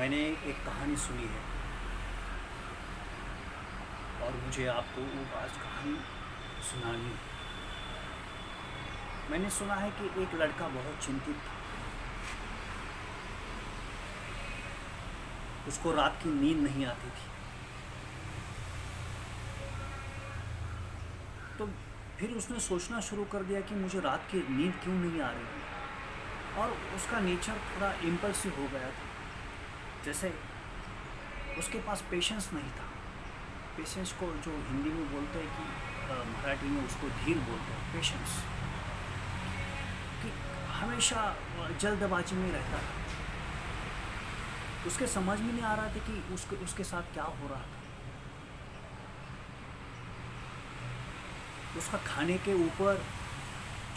मैंने एक कहानी सुनी है और मुझे आपको वो आज कहानी सुनानी है। मैंने सुना है कि एक लड़का बहुत चिंतित था। उसको रात की नींद नहीं आती थी। तो फिर उसने सोचना शुरू कर दिया कि मुझे रात की नींद क्यों नहीं आ रही है। और उसका नेचर थोड़ा इम्पल्सिव हो गया था। जैसे उसके पास पेशेंस नहीं था। पेशेंस को जो हिंदी में बोलते हैं कि मराठी में उसको धीर बोलते हैं, पेशेंस, कि हमेशा जल्दबाजी में रहता था। उसके समझ में नहीं आ रहा था कि उसके साथ क्या हो रहा था। उसका खाने के ऊपर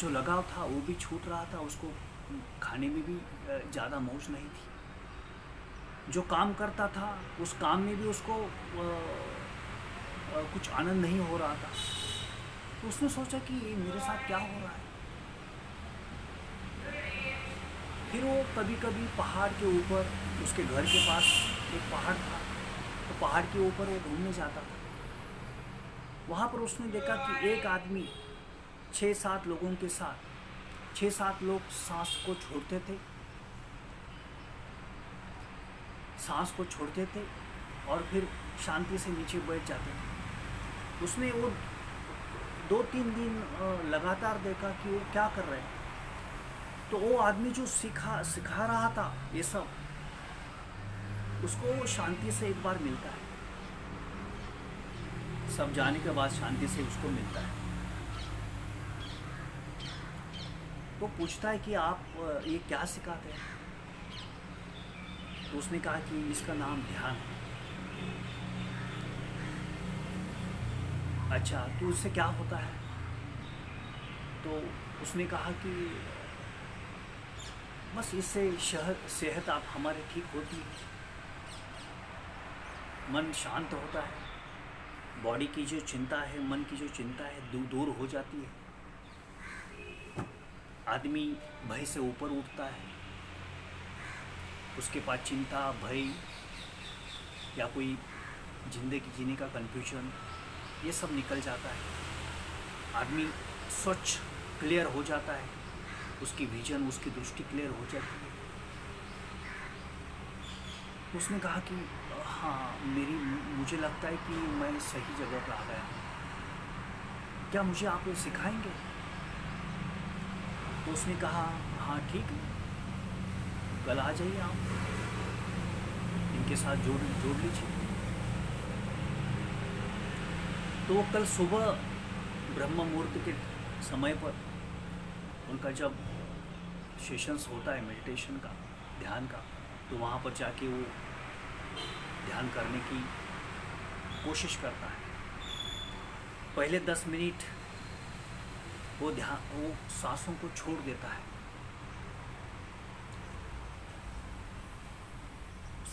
जो लगाव था वो भी छूट रहा था। उसको खाने में भी ज़्यादा मौज नहीं थी। जो काम करता था उस काम में भी उसको कुछ आनंद नहीं हो रहा था। तो उसने सोचा कि ये मेरे साथ क्या हो रहा है। फिर वो कभी कभी पहाड़ के ऊपर, उसके घर के पास एक पहाड़ था, तो पहाड़ के ऊपर वो घूमने जाता था। वहाँ पर उसने देखा कि एक आदमी 6-7 लोगों के साथ 6-7 लोग सांस को छोड़ते थे और फिर शांति से नीचे बैठ जाते थे। उसने वो 2-3 दिन लगातार देखा कि वो क्या कर रहे हैं। तो वो आदमी जो सिखा रहा था ये सब, उसको शांति से एक बार मिलता है। सब जाने के बाद शांति से उसको मिलता है। वो पूछता है कि आप ये क्या सिखाते हैं। तो उसने कहा कि इसका नाम ध्यान है। अच्छा, तो उससे क्या होता है। तो उसने कहा कि बस इससे सेहत आप हमारे ठीक होती है, मन शांत होता है, बॉडी की जो चिंता है, मन की जो चिंता है दूर हो जाती है। आदमी भय से ऊपर उठता है। उसके पास चिंता, भय या कोई ज़िंदगी जीने का कन्फ्यूजन, ये सब निकल जाता है। आदमी स्वच्छ, क्लियर हो जाता है। उसकी विजन, उसकी दृष्टि क्लियर हो जाती है। उसने कहा कि हाँ, मुझे लगता है कि मैं सही जगह पर आ गया हूँ। क्या मुझे आप ये सिखाएंगे। तो उसने कहा हाँ ठीक है, कल आ जाइए, आप इनके साथ जोड़ लीजिए। तो वो कल सुबह ब्रह्म मुहूर्त के समय पर उनका जब सेशंस होता है मेडिटेशन का, ध्यान का, तो वहाँ पर जाके वो ध्यान करने की कोशिश करता है। पहले 10 मिनट वो सांसों को छोड़ देता है।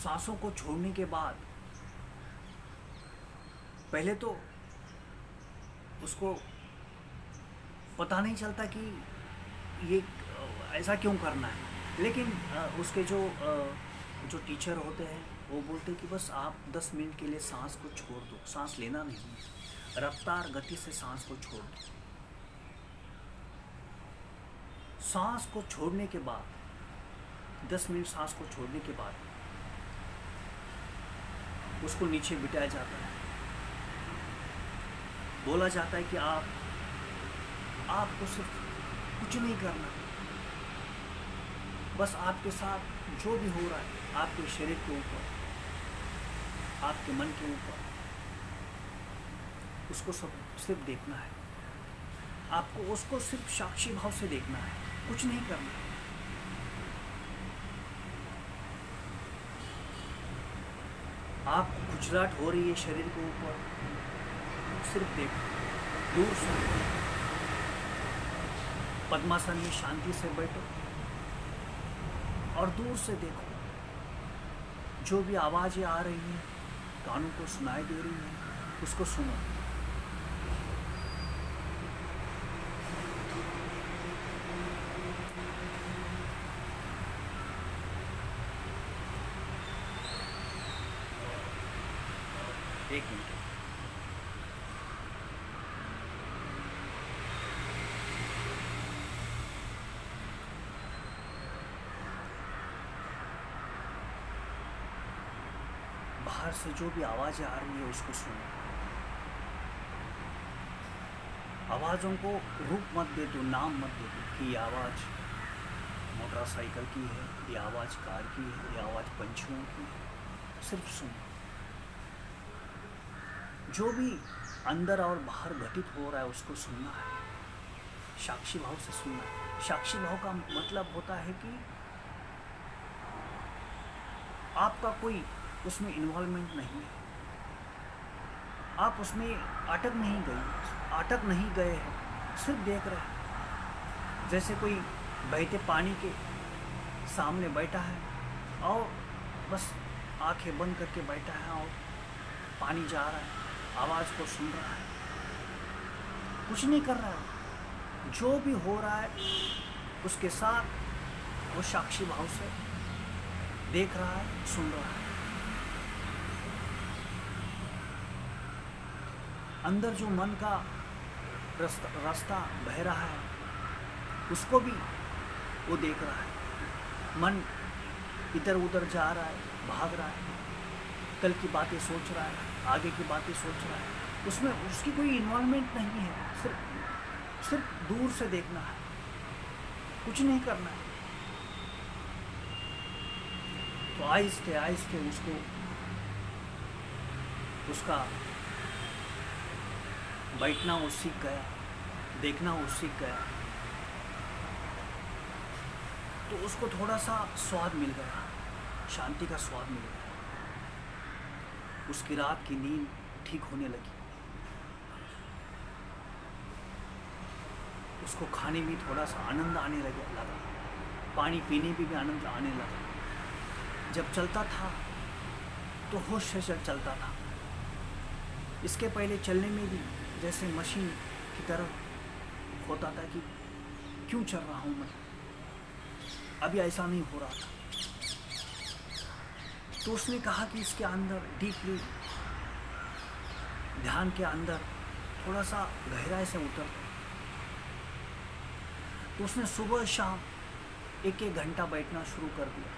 सांसों को छोड़ने के बाद पहले तो उसको पता नहीं चलता कि ये ऐसा क्यों करना है। लेकिन उसके जो टीचर होते हैं वो बोलते कि बस आप 10 मिनट के लिए सांस को छोड़ दो। सांस लेना नहीं है, रफ्तार गति से सांस को छोड़ दो। सांस को छोड़ने के बाद 10 मिनट सांस को छोड़ने के बाद उसको नीचे बिठाया जाता है। बोला जाता है कि आपको सिर्फ कुछ नहीं करना, बस आपके साथ जो भी हो रहा है, आपके शरीर के ऊपर, आपके मन के ऊपर, उसको सब सिर्फ देखना है। आपको उसको सिर्फ साक्षी भाव से देखना है, कुछ नहीं करना है। आपको खुजलाहट हो रही है शरीर के ऊपर, सिर्फ देखो, दूर से। पद्मासन में शांति से बैठो और दूर से देखो। जो भी आवाज़ें आ रही हैं, कानों को सुनाई दे रही हैं, उसको सुनो। एक मिनट। बाहर से जो भी आवाज़ें आ रही है उसको सुनो। आवाज़ों को रूप मत दे दो, नाम मत दे दो कि ये आवाज़ मोटरसाइकिल की है, ये आवाज़ कार की है, ये आवाज़ पंछियों की है। सिर्फ सुनो। जो भी अंदर और बाहर घटित हो रहा है उसको सुनना है, साक्षी भाव से सुनना है। साक्षी भाव का मतलब होता है कि आपका कोई उसमें इन्वॉल्वमेंट नहीं है, आप उसमें अटक नहीं गए हैं, सिर्फ देख रहे हैं। जैसे कोई बहते पानी के सामने बैठा है और बस आंखें बंद करके बैठा है और पानी जा रहा है, आवाज़ को सुन रहा है, कुछ नहीं कर रहा है। जो भी हो रहा है उसके साथ वो साक्षी भाव से देख रहा है, सुन रहा है। अंदर जो मन का रास्ता बह रहा है उसको भी वो देख रहा है। मन इधर उधर जा रहा है, भाग रहा है, कल की बातें सोच रहा है, आगे की बातें सोच रहा है, उसमें उसकी कोई इन्वॉल्वमेंट नहीं है। सिर्फ दूर से देखना है, कुछ नहीं करना है। तो आहिस्ते आहिस्ते उसको उसका बैठना वो सीख गया, देखना वो सीख गया। तो उसको थोड़ा सा स्वाद मिल गया, शांति का स्वाद मिल गया। उसकी रात की नींद ठीक होने लगी। उसको खाने में थोड़ा सा आनंद आने लगा, पानी पीने में भी आनंद आने लगा। जब चलता था तो होश से चलता था। इसके पहले चलने में भी जैसे मशीन की तरह होता था कि क्यों चल रहा हूँ मैं, अभी ऐसा नहीं हो रहा था। तो उसने कहा कि इसके अंदर डीपली ध्यान के अंदर थोड़ा सा गहराई से उतर। तो उसने सुबह शाम एक घंटा बैठना शुरू कर दिया।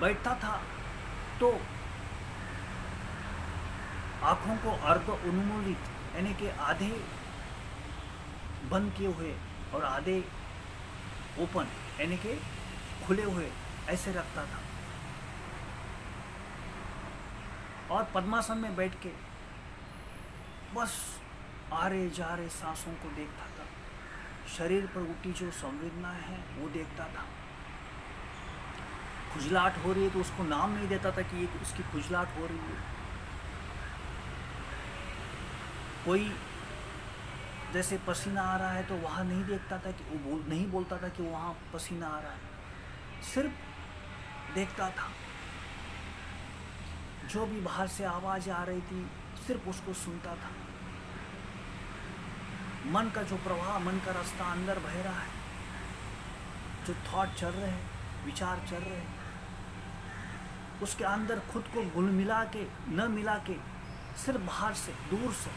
बैठता था तो आँखों को अर्ध उन्मूलित यानी कि आधे बंद किए हुए और आधे ओपन यानी कि खुले हुए ऐसे रखता था। और पद्मासन में बैठ के बस आ रहे जा रहे सांसों को देखता था। शरीर पर उठी जो संवेदनाएं हैं वो देखता था। खुजलाहट हो रही है तो उसको नाम नहीं देता था कि ये उसकी खुजलाहट हो रही है। कोई जैसे पसीना आ रहा है तो वहाँ नहीं देखता था कि वो नहीं बोलता था कि वहाँ पसीना आ रहा है, सिर्फ देखता था। जो भी बाहर से आवाज़ आ रही थी सिर्फ उसको सुनता था। मन का जो प्रवाह, मन का रास्ता अंदर बह रहा है, जो थॉट चल रहे हैं, विचार चल रहे हैं, उसके अंदर खुद को घुल मिला के न मिला के सिर्फ बाहर से दूर से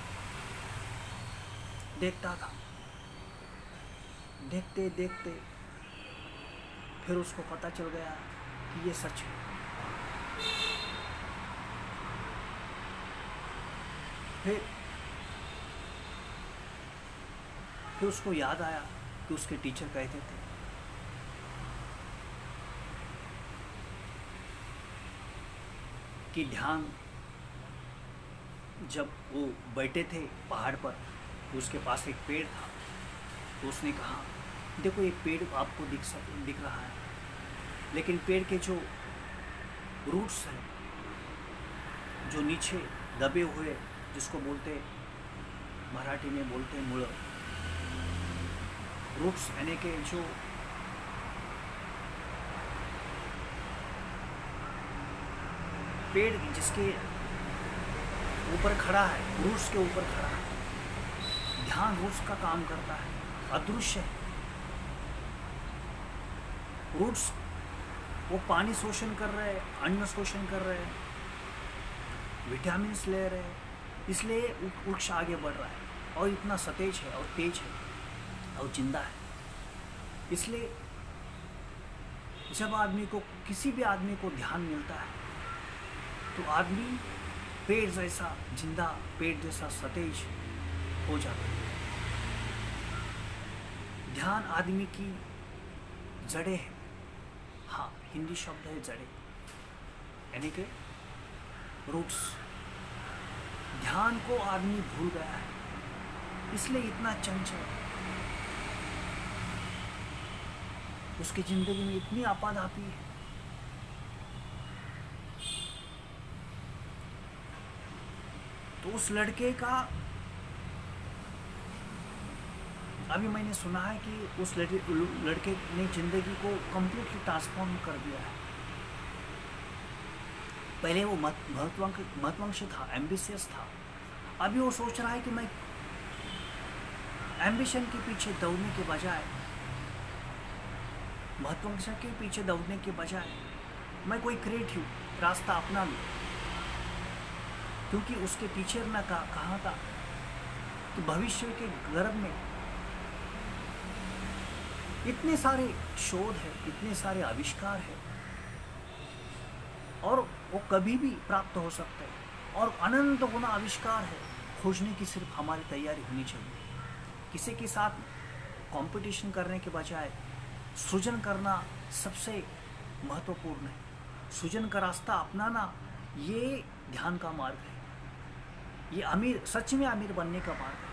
देखता था। देखते देखते फिर उसको पता चल गया कि ये सच है। फिर उसको याद आया कि उसके टीचर कहते थे कि ध्यान, जब वो बैठे थे पहाड़ पर तो उसके पास एक पेड़ था। तो उसने कहा देखो ये पेड़ आपको दिख रहा है, लेकिन पेड़ के जो रूट्स हैं, जो नीचे दबे हुए, जिसको बोलते मराठी में बोलते हैं मुळ, रूट्स यानी के जो पेड़ जिसके ऊपर खड़ा है, रूट्स के ऊपर खड़ा है। ध्यान रूट्स का काम करता है, अदृश्य है। रूट्स वो पानी शोषण कर रहे हैं, अन्न शोषण कर रहे हैं, विटामिन्स ले रहे हैं, इसलिए वृक्ष आगे बढ़ रहा है और इतना सतेज है और तेज है और जिंदा है। इसलिए जब आदमी को, किसी भी आदमी को ध्यान मिलता है तो आदमी पेड़ जैसा जिंदा, पेड़ जैसा सतेज हो जाता है। ध्यान आदमी की जड़ें है। हाँ, हिंदी शब्द है जड़ें, यानी कि रूट्स। ध्यान को आदमी भूल गया है, इसलिए इतना चंचल, उसकी जिंदगी में इतनी आपाधापी है। तो उस लड़के का, अभी मैंने सुना है कि उस लड़के ने जिंदगी को कंप्लीटली ट्रांसफॉर्म कर दिया है। पहले वो महत्वाकांक्षी था, एम्बिशियस था। अभी वो सोच रहा है कि मैं एम्बिशन के पीछे दौड़ने के बजाय, महत्वाकांक्षा के पीछे दौड़ने के बजाय मैं कोई क्रिएटिव रास्ता अपना लूँ। क्योंकि उसके टीचर ने कहा था कि भविष्य के गर्भ में इतने सारे शोध है, इतने सारे आविष्कार है और वो कभी भी प्राप्त हो सकते हैं और अनंत गुना आविष्कार है। खोजने की सिर्फ हमारी तैयारी होनी चाहिए। किसी के साथ कंपटीशन करने के बजाय सृजन करना सबसे महत्वपूर्ण है। सृजन का रास्ता अपनाना ये ध्यान का मार्ग है। ये अमीर, सच में अमीर बनने का मार्ग है।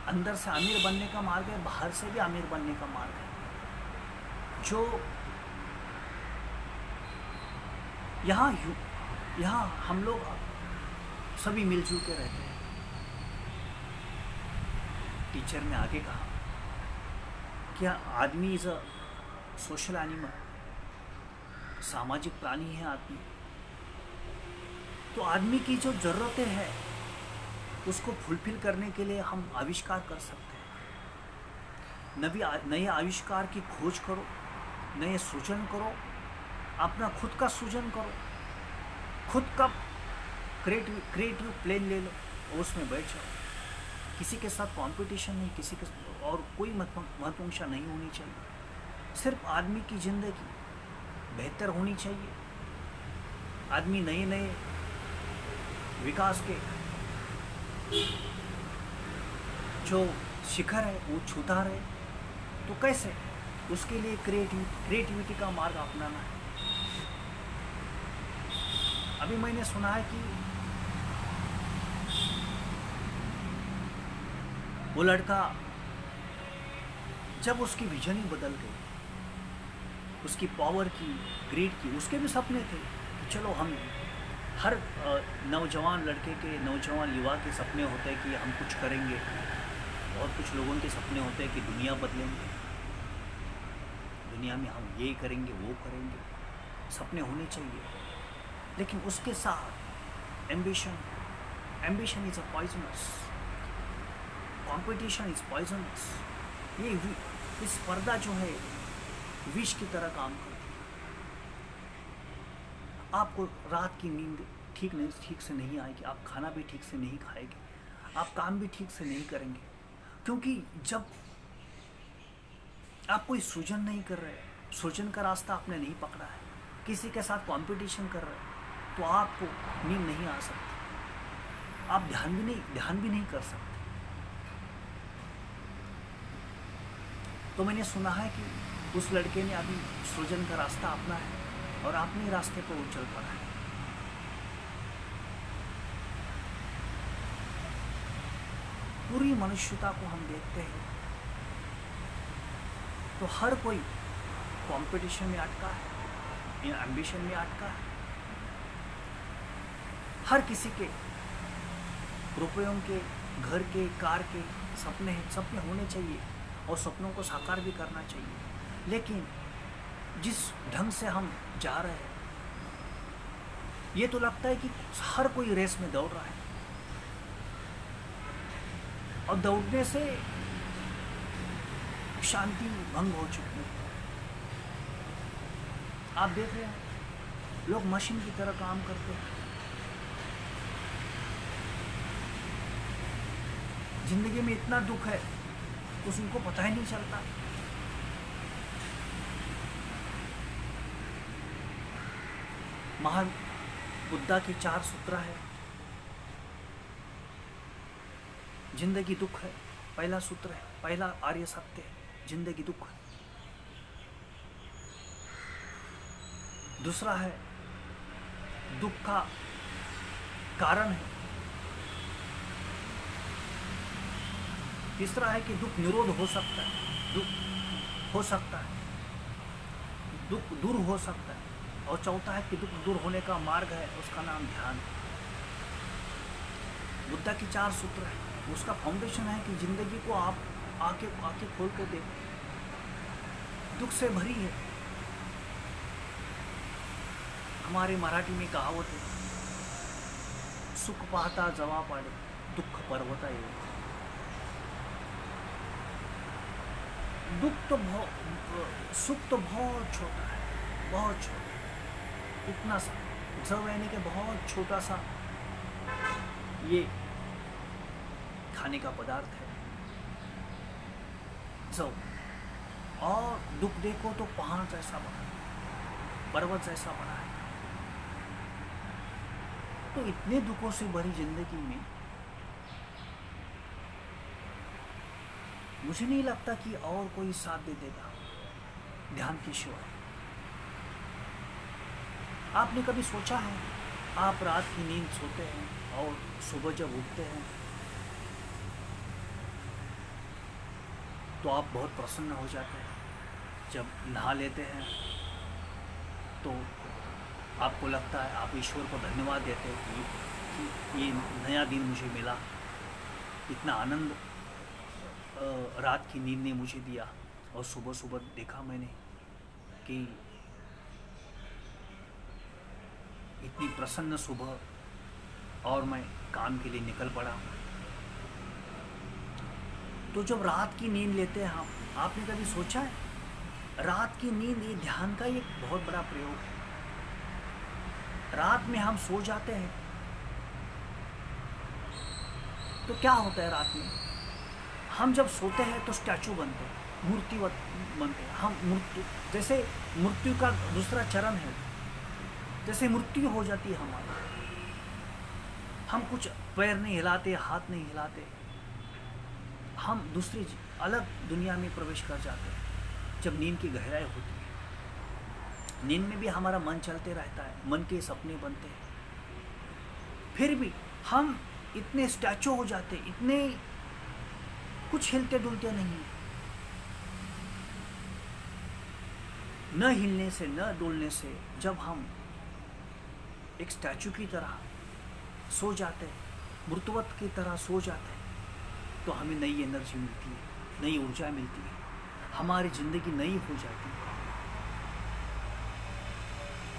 अंदर से अमीर बनने का मार्ग है, बाहर से भी अमीर बनने का मार्ग है। जो यहाँ हम लोग सभी मिलजुल के रहते हैं। टीचर ने आगे कहा कि आदमी इज अ सोशल एनिमल, सामाजिक प्राणी है आदमी। तो आदमी की जो ज़रूरतें हैं उसको फुलफिल करने के लिए हम आविष्कार कर सकते हैं। नए आविष्कार की खोज करो, नए सृजन करो, अपना खुद का सृजन करो, खुद का क्रिएटिव प्लेन ले लो और उसमें बैठ जाओ। किसी के साथ कंपटीशन नहीं, किसी के और कोई महत्वाकांक्षा नहीं होनी चाहिए। सिर्फ आदमी की ज़िंदगी बेहतर होनी चाहिए। आदमी नए नए विकास के जो शिखर है वो छूता रहे। तो कैसे? उसके लिए क्रिएटिविटी का मार्ग अपनाना है। अभी मैंने सुना है कि वो लड़का, जब उसकी विजन ही बदल गई, उसकी पावर की, ग्रीड की, उसके भी सपने थे कि चलो हम, हर नौजवान लड़के के, नौजवान युवा के सपने होते हैं कि हम कुछ करेंगे। और कुछ लोगों के सपने होते हैं कि दुनिया बदलेंगे, दुनिया में हम ये करेंगे, वो करेंगे। सपने होने चाहिए, लेकिन उसके साथ ambition is a poisonous, competition is poisonous. ये स्पर्धा जो है विष की तरह काम करती है। आपको रात की नींद ठीक से नहीं आएगी, आप खाना भी ठीक से नहीं खाएंगे, आप काम भी ठीक से नहीं करेंगे। क्योंकि जब आप कोई सृजन नहीं कर रहे, सृजन का रास्ता आपने नहीं पकड़ा है, किसी के साथ कंपटीशन कर रहे, तो आपको नींद नहीं आ सकती, आप ध्यान भी नहीं कर सकते। तो मैंने सुना है कि उस लड़के ने अभी सृजन का रास्ता अपना है और अपने रास्ते पर वो चल पड़ा है। पूरी मनुष्यता को हम देखते हैं तो हर कोई कंपटीशन में अटका है या एम्बिशन में अटका है। हर किसी के रुपयों के, घर के, कार के सपने होने चाहिए और सपनों को साकार भी करना चाहिए। लेकिन जिस ढंग से हम जा रहे हैं, ये तो लगता है कि हर कोई रेस में दौड़ रहा है और दौड़ने से शांति भंग हो चुकी है। आप देख रहे हैं लोग मशीन की तरह काम करते हैं, जिंदगी में इतना दुख है कुछ उनको पता ही नहीं चलता। महान बुद्धा की 4 सूत्र है। जिंदगी दुख है, पहला सूत्र है, पहला आर्य सत्य है, जिंदगी दुख है। दूसरा है दुख का कारण है। तीसरा है कि दुख निरोध हो सकता है, दुख हो सकता है, दुख दूर हो सकता है। और चौथा है कि दुख दूर होने का मार्ग है, उसका नाम ध्यान है। बुद्धा की 4 सूत्र है, उसका फाउंडेशन है कि जिंदगी को आप आके खोल कर देखो, दुख से भरी है। हमारे मराठी में कहावत है, सुख पाहता जवा पाडे, दुःख पर्वता येऊ। सुख तो बहुत छोटा है, बहुत छोटा, इतना सा जव यानी कि बहुत छोटा सा ये खाने का पदार्थ है जव। और दुख देखो तो पहाड़ जैसा बना है, पर्वत जैसा बना है। तो इतने दुखों से भरी जिंदगी में मुझे नहीं लगता कि और कोई साथ दे देगा ध्यान के सिवाय। आपने कभी सोचा है, आप रात की नींद सोते हैं और सुबह जब उठते हैं तो आप बहुत प्रसन्न हो जाते हैं। जब नहा लेते हैं तो आपको लगता है, आप ईश्वर को धन्यवाद देते हैं कि ये नया दिन मुझे मिला, इतना आनंद रात की नींद ने मुझे दिया। और सुबह सुबह देखा मैंने कि इतनी प्रसन्न सुबह, और मैं काम के लिए निकल पड़ा। तो जब रात की नींद लेते हैं हम, आपने कभी सोचा है, रात की नींद ये ध्यान का एक बहुत बड़ा प्रयोग है। रात में हम सो जाते हैं तो क्या होता है, रात में हम जब सोते हैं तो स्टैचू बनते हैं, मूर्तिवत बनते हैं। हम मृत्यु, जैसे मृत्यु का दूसरा चरण है, जैसे मृत्यु हो जाती है हमारी, हम कुछ पैर नहीं हिलाते, हाथ नहीं हिलाते, हम दूसरी अलग दुनिया में प्रवेश कर जाते हैं जब नींद की गहराई होती है। नींद में भी हमारा मन चलते रहता है, मन के सपने बनते हैं, फिर भी हम इतने स्टैचू हो जाते, इतने कुछ हिलते डुलते नहीं। न हिलने से, न डुलने से जब हम एक स्टैचू की तरह सो जाते हैं, मृतवत की तरह सो जाते हैं, तो हमें नई एनर्जी मिलती है, नई ऊर्जा मिलती है, हमारी जिंदगी नई हो जाती है।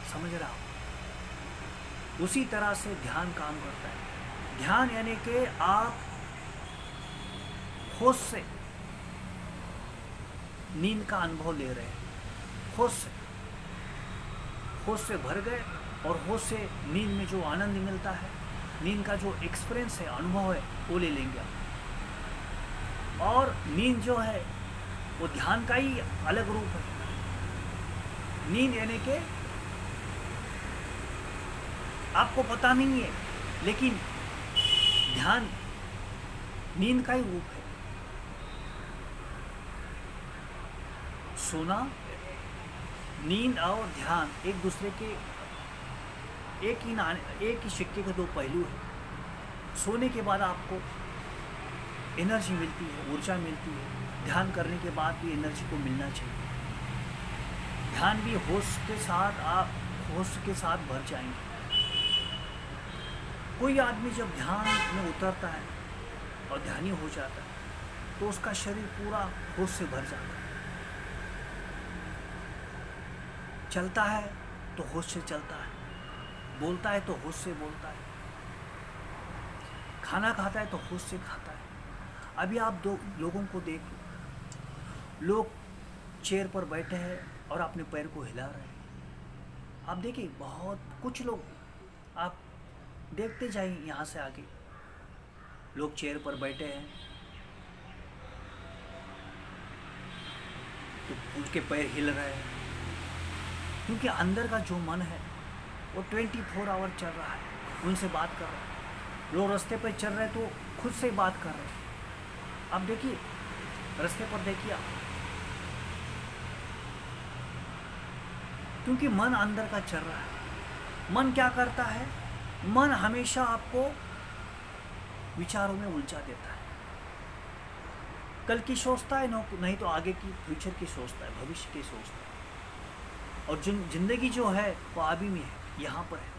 समझ रहा हो? उसी तरह से ध्यान काम करता है। ध्यान यानी कि आप होश से नींद का अनुभव ले रहे हैं, होश से भर गए, और होश से नींद में जो आनंद मिलता है, नींद का जो एक्सपीरियंस है, अनुभव है, वो ले लेंगे आप। और नींद जो है वो ध्यान का ही अलग रूप है। नींद यानी कि आपको पता नहीं है, लेकिन ध्यान नींद का ही रूप है। सोना, नींद और ध्यान एक दूसरे के एक ही सिक्के के 2 पहलू हैं। सोने के बाद आपको एनर्जी मिलती है, ऊर्जा मिलती है, ध्यान करने के बाद भी एनर्जी को मिलना चाहिए। ध्यान भी होश के साथ, आप होश के साथ भर जाएंगे। कोई आदमी जब ध्यान में उतरता है और ध्यानी हो जाता है तो उसका शरीर पूरा होश से भर जाता है। चलता है तो होश से चलता है, बोलता है तो होश से बोलता है, खाना खाता है तो होश से खाता है। अभी आप 2 लोगों को देख लो, लोग चेयर पर बैठे हैं और अपने पैर को हिला रहे हैं। आप देखिए, बहुत कुछ लोग, आप देखते जाइए यहाँ से आगे, लोग चेयर पर बैठे हैं तो उनके पैर हिल रहे हैं, क्योंकि अंदर का जो मन है वो 24 आवर चल रहा है, उनसे बात कर रहा है। लोग रास्ते पर चल रहे हैं तो खुद से बात कर रहे हैं। आप देखिए, रास्ते पर देखिए आप, क्योंकि मन अंदर का चल रहा है। मन क्या करता है? मन हमेशा आपको विचारों में उलझा देता है। कल की सोचता है, नहीं तो आगे की, फ्यूचर की सोचता है, भविष्य की सोचता है। और जिंदगी जो है वो अभी में है, यहाँ पर है,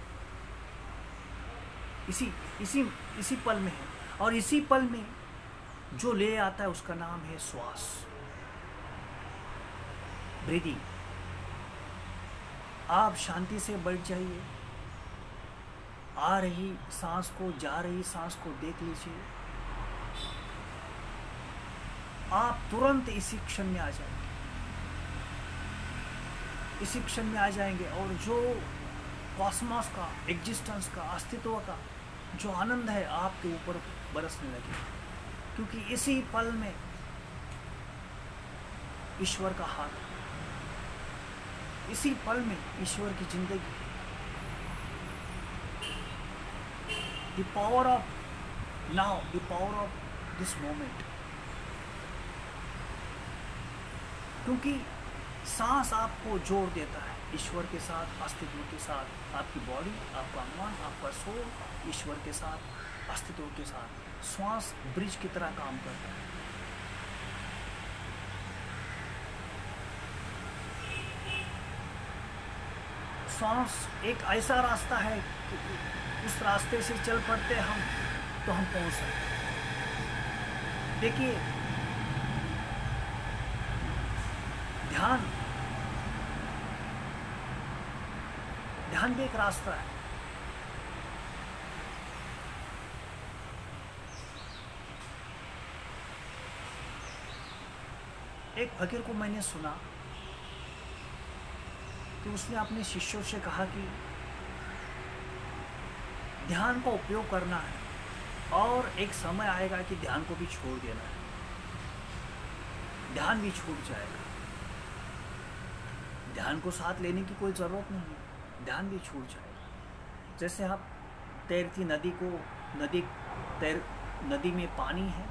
इसी इसी इसी पल में है। और इसी पल में जो ले आता है उसका नाम है श्वास, ब्रीदिंग। आप शांति से बैठ जाइए, आ रही सांस को, जा रही सांस को देख लीजिए। आप तुरंत इसी क्षण में आ जाएंगे, इसी क्षण में आ जाएंगे। और जो कॉस्मोस का, एग्जिस्टेंस का, अस्तित्व का जो आनंद है आपके ऊपर बरसने लगेगा, क्योंकि इसी पल में ईश्वर का हाथ है, इसी पल में ईश्वर की जिंदगी। The power of now, the power of this moment. क्योंकि सांस आपको जोड़ देता है ईश्वर के साथ, अस्तित्व के साथ। आपकी बॉडी, आपका मन, आपका सोल ईश्वर के साथ, अस्तित्व के साथ। श्वास ब्रिज की तरह काम करता है। श्वास एक ऐसा रास्ता है कि उस रास्ते से चल पड़ते हम तो हम पहुंच सकते हैं। देखिए, ध्यान भी एक रास्ता है। एक फकीर को मैंने सुना कि उसने अपने शिष्यों से कहा कि ध्यान का उपयोग करना है और एक समय आएगा कि ध्यान को भी छोड़ देना है, ध्यान भी छूट जाएगा। ध्यान को साथ लेने की कोई ज़रूरत नहीं है, ध्यान भी छूट जाएगा। जैसे आप तैरती नदी को, नदी में पानी है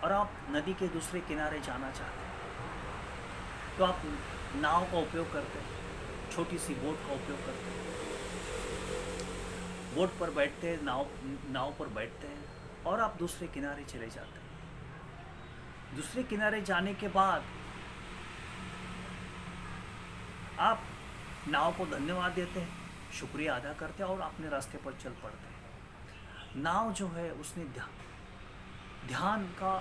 और आप नदी के दूसरे किनारे जाना चाहते हैं, तो आप नाव का उपयोग करते हैं, छोटी सी बोट का उपयोग करते हैं। बोट पर बैठते हैं, नाव पर बैठते हैं और आप दूसरे किनारे चले जाते हैं। दूसरे किनारे जाने के बाद आप नाव को धन्यवाद देते हैं, शुक्रिया अदा करते हैं और अपने रास्ते पर चल पड़ते हैं। नाव जो है उसने ध्यान का,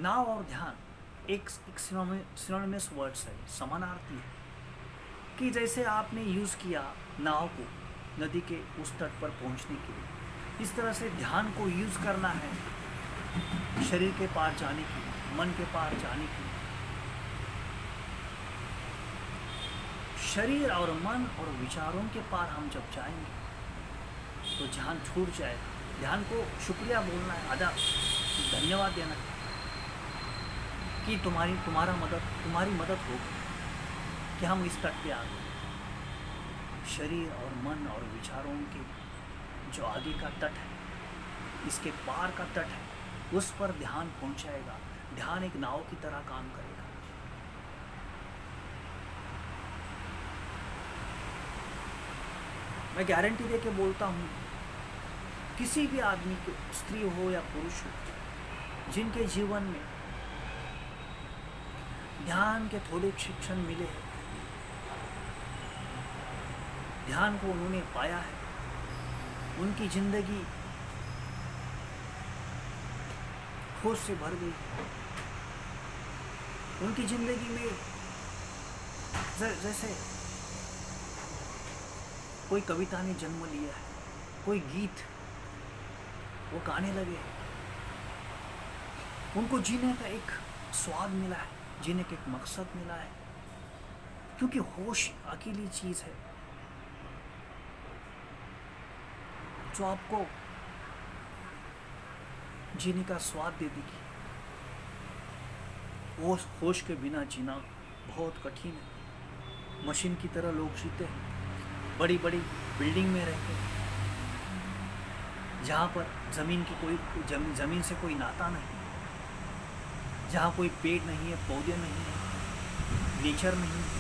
नाव और ध्यान एक सिनोनिमस वर्ड्स है, समानार्थी है। कि जैसे आपने यूज़ किया नाव को नदी के उस तट पर पहुंचने के लिए, इस तरह से ध्यान को यूज़ करना है शरीर के पार जाने के लिए, मन के पार जाने के लिए। शरीर और मन और विचारों के पार हम जब जाएंगे तो ध्यान छूट जाएगा। ध्यान को शुक्रिया बोलना है, अदा धन्यवाद देना है कि तुम्हारी मदद हो कि हम इस तट पे आ गए। शरीर और मन और विचारों के जो आगे का तट है, इसके पार का तट है, उस पर ध्यान पहुंचाएगा। ध्यान एक नाव की तरह काम करेगा। मैं गारंटी दे के बोलता हूँ, किसी भी आदमी को, स्त्री हो या पुरुष हो, जिनके जीवन में ध्यान के थोड़े शिक्षण मिले हैं, ध्यान को उन्होंने पाया है, उनकी जिंदगी खुश से भर गई। उनकी जिंदगी में जैसे कोई कविता ने जन्म लिया है, कोई गीत वो गाने लगे, उनको जीने का एक स्वाद मिला है, जीने का एक मकसद मिला है। क्योंकि होश अकेली चीज़ है जो आपको जीने का स्वाद दे देगी। होश के बिना जीना बहुत कठिन है। मशीन की तरह लोग जीते हैं, बड़ी बड़ी बिल्डिंग में रहते हैं, जहाँ पर ज़मीन की कोई ज़मीन से कोई नाता नहीं, जहाँ कोई पेड़ नहीं है, पौधे नहीं है, नेचर नहीं है,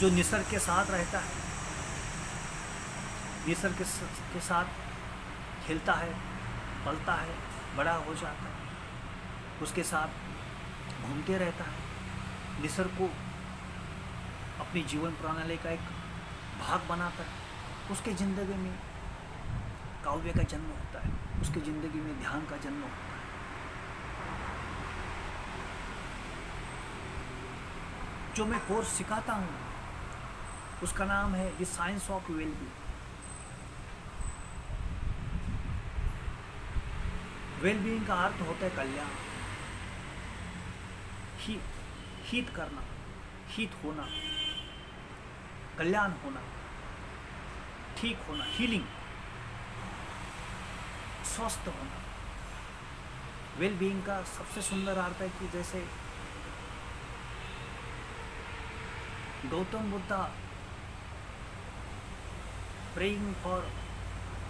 जो निसर्ग के साथ रहता है, निसर्ग के साथ खेलता है, पलता है, बड़ा हो जाता है, उसके साथ घूमते रहता है, निसर्ग को अपनी जीवन प्रणाली का एक भाग बनाता है, उसके ज़िंदगी में काव्य का जन्म होता है, उसकी ज़िंदगी में ध्यान का जन्म होता है। जो मैं कोर्स सिखाता हूँ उसका नाम है the science of wellbeing. Wellbeing का अर्थ होता है कल्याण, हित करना, हित होना, कल्याण होना, ठीक होना, हीलिंग, स्वस्थ होना। वेलबींग का सबसे सुंदर अर्थ है कि जैसे Gautam Buddha praying for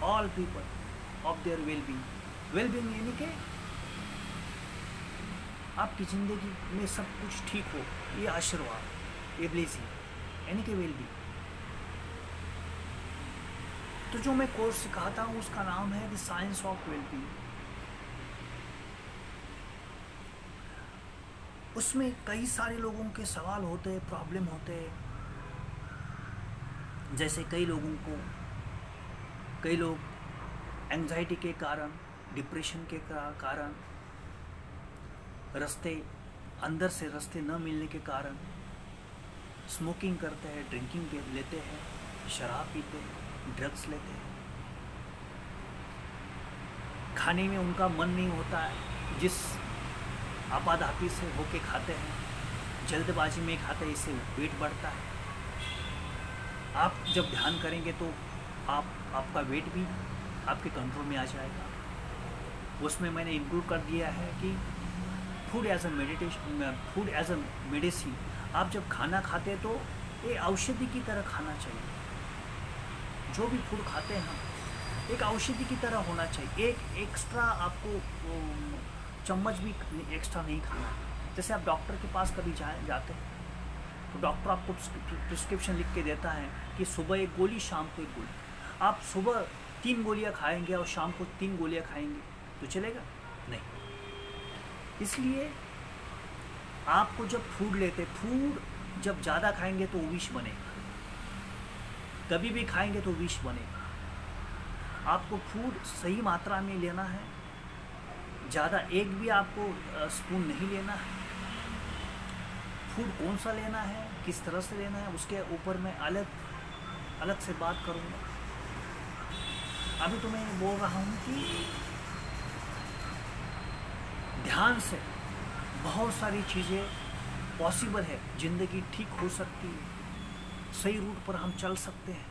all people of their wellbeing. Wellbeing यानी कि आपकी ज़िंदगी में सब कुछ ठीक हो, ये आशीर्वाद, ये ब्लेसिंग यानी कि वेलबींग। तो जो मैं कोर्स सिखाता हूँ उसका नाम है द साइंस ऑफ वेलबींग। उसमें कई सारे लोगों के सवाल होते हैं, प्रॉब्लम होते हैं। जैसे कई लोग एंजाइटी के कारण, डिप्रेशन के कारण, अंदर से रास्ते न मिलने के कारण स्मोकिंग करते हैं, ड्रिंकिंग लेते हैं, शराब पीते हैं, ड्रग्स लेते हैं। खाने में उनका मन नहीं होता है, जिस आपाधापी से होके खाते हैं, जल्दबाजी में खाते हैं, इससे वेट बढ़ता है। आप जब ध्यान करेंगे तो आपका वेट भी आपके कंट्रोल में आ जाएगा। उसमें मैंने इंक्लूड कर दिया है कि फूड एज अ मेडिसिन। आप जब खाना खाते हैं तो ये औषधि की तरह खाना चाहिए। जो भी फूड खाते हैं हम, एक औषधि की तरह होना चाहिए। एक एक्स्ट्रा आपको चम्मच भी एक्स्ट्रा नहीं खाना। जैसे आप डॉक्टर के पास कभी जाते हैं तो डॉक्टर आपको प्रिस्क्रिप्शन लिख के देता है कि सुबह एक गोली, शाम को एक गोली। आप सुबह 3 गोलियां खाएंगे और शाम को 3 गोलियां खाएंगे तो चलेगा? नहीं। इसलिए आपको जब फूड जब ज़्यादा खाएंगे तो विष बनेगा, कभी भी खाएंगे तो विष बनेगा। आपको फूड सही मात्रा में लेना है, ज़्यादा एक भी आपको स्पून नहीं लेना है। फूड कौन सा लेना है, किस तरह से लेना है, उसके ऊपर मैं अलग से बात करूँगा। अभी तो मैं बोल रहा हूँ कि ध्यान से बहुत सारी चीज़ें पॉसिबल है, ज़िंदगी ठीक हो सकती है, सही रूट पर हम चल सकते हैं।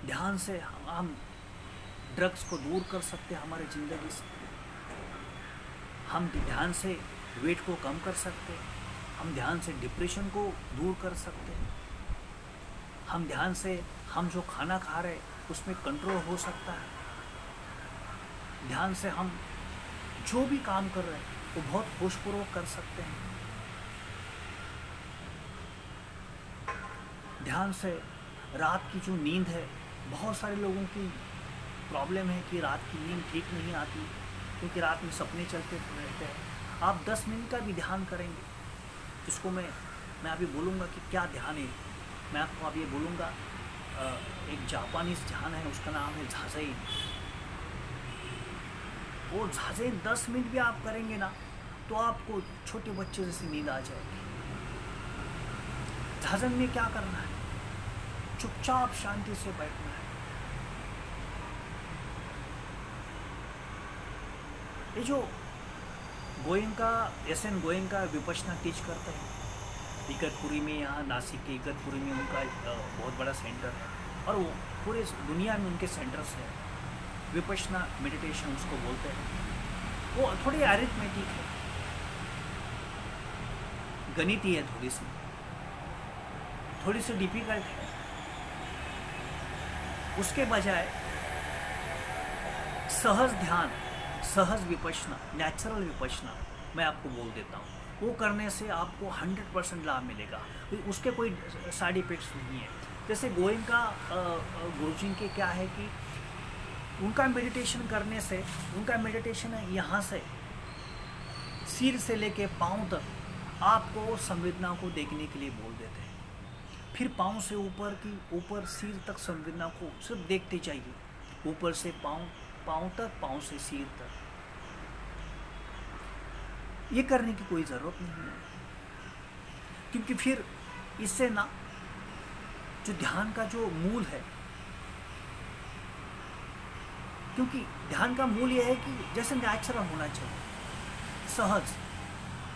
ध्यान से हम ड्रग्स को दूर कर सकते हैं हमारे ज़िंदगी से। हम ध्यान से वेट को कम कर सकते हैं। हम ध्यान से डिप्रेशन को दूर कर सकते हैं। हम ध्यान से हम जो खाना खा रहे हैं उसमें कंट्रोल हो सकता है। ध्यान से हम जो भी काम कर रहे हैं वो बहुत होशपूर्वक कर सकते हैं। ध्यान से रात की जो नींद है, बहुत सारे लोगों की प्रॉब्लम है कि रात की नींद ठीक नहीं आती क्योंकि रात में सपने चलते रहते हैं। आप 10 मिनट का भी ध्यान करेंगे, इसको मैं अभी बोलूँगा कि क्या ध्यान है। मैं आपको अभी ये बोलूँगा, एक जापानीज ध्यान है, उसका नाम है झाज़ेन। वो झाज़ेन 10 मिनट भी आप करेंगे ना तो आपको छोटे बच्चे जैसी नींद आ जाएगी। झाज़ेन में क्या करना है? चुपचाप शांति से बैठना है। ये जो एस.एन. गोयंका विपश्यना टीच करते हैं इगतपुरी में, यहाँ नासिक के इगतपुरी में उनका बहुत बड़ा सेंटर है और वो पूरे दुनिया में उनके सेंटर्स हैं। विपश्यना मेडिटेशन उसको बोलते हैं। वो थोड़ी अरिथमेटिक है, गणितीय है, थोड़ी सी डिफिकल्ट है। उसके बजाय सहज ध्यान, सहज विपश्यना, नेचुरल विपश्यना मैं आपको बोल देता हूँ, वो करने से आपको 100% लाभ मिलेगा। उसके कोई साइड इफेक्ट्स नहीं है। जैसे गोयनका गुरुजी के क्या है कि उनका मेडिटेशन करने से, उनका मेडिटेशन है यहाँ से सिर से लेके पाँव तक आपको संवेदना को देखने के लिए बोल देते हैं। फिर पाँव से ऊपर सिर तक संवेदना को सिर्फ देखते जाइए, ऊपर से पाँव तक, पाँव से सिर तक। ये करने की कोई ज़रूरत नहीं है, क्योंकि फिर इससे ना जो ध्यान का जो मूल है, क्योंकि ध्यान का मूल ये है कि जैसे नेचुरल होना चाहिए, सहज।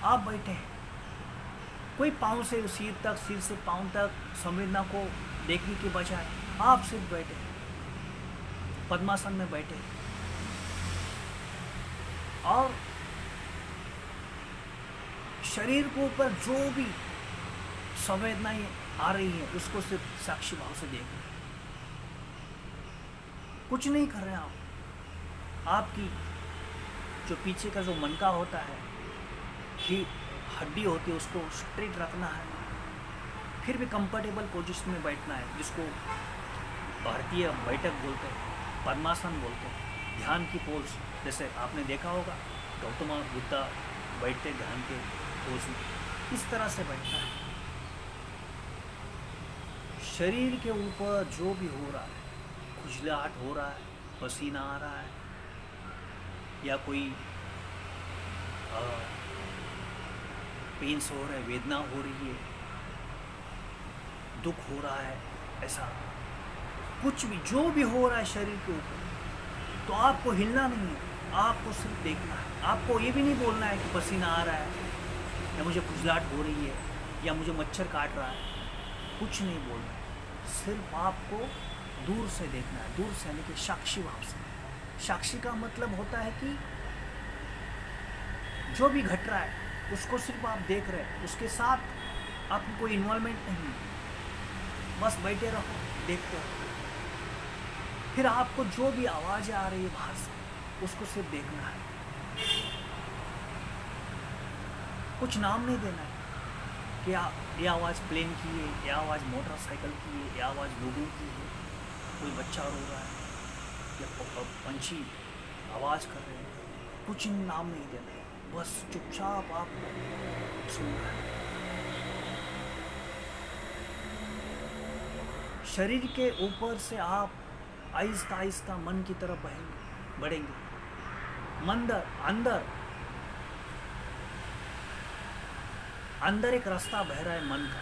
आप बैठे हैं, कोई पाँव से सिर तक, सिर से पाँव तक संवेदना को देखने के बजाय आप सिर्फ बैठे हैं, पद्मासन में बैठे हैं, और शरीर के ऊपर जो भी संवेदनाएं आ रही हैं उसको सिर्फ साक्षी भाव से देख रहे हैं, कुछ नहीं कर रहे हैं आप। आपकी जो पीछे का जो मन का होता है, कि हड्डी होती है, उसको स्ट्रेट रखना है, फिर भी कंफर्टेबल पोजीशन में बैठना है, जिसको भारतीय बैठक बोलते हैं, पद्मासन बोलते हैं, ध्यान की पोज। जैसे आपने देखा होगा गौतम बुद्ध बैठते ध्यान के पोज में, इस तरह से बैठना है। शरीर के ऊपर जो भी हो रहा है, खुजलाहट हो रहा है, पसीना आ रहा है, या कोई पेन्स हो रहा है, वेदना हो रही है, दुख हो रहा है, ऐसा कुछ भी जो भी हो रहा है शरीर के ऊपर, तो आपको हिलना नहीं है, आपको सिर्फ देखना है। आपको ये भी नहीं बोलना है कि पसीना आ रहा है, या मुझे खुजलाहट हो रही है, या मुझे मच्छर काट रहा है, कुछ नहीं बोलना है। सिर्फ आपको दूर से देखना है, दूर से, यानी कि साक्षी भाव से। साक्षी का मतलब होता है कि जो भी घट रहा है उसको सिर्फ आप देख रहे हैं, उसके साथ आपकी कोई इन्वॉल्वमेंट नहीं, बस बैठे रहो, देखते रहो। फिर आपको जो भी आवाज़ें आ रही है बाहर से, उसको सिर्फ देखना है, कुछ नाम नहीं देना है कि ये आवाज़ प्लेन की है, ये आवाज़ मोटरसाइकिल की है, ये आवाज़ लोगों की है, कोई बच्चा रो रहा है, या पंछी आवाज़ कर रहे हैं, कुछ नाम नहीं देना है, बस चुपचाप आप सुन रहे हैं। शरीर के ऊपर से आप आहिस्ता आहिस्ता मन की तरफ बढ़ेंगे। अंदर एक रास्ता बह रहा है मन का।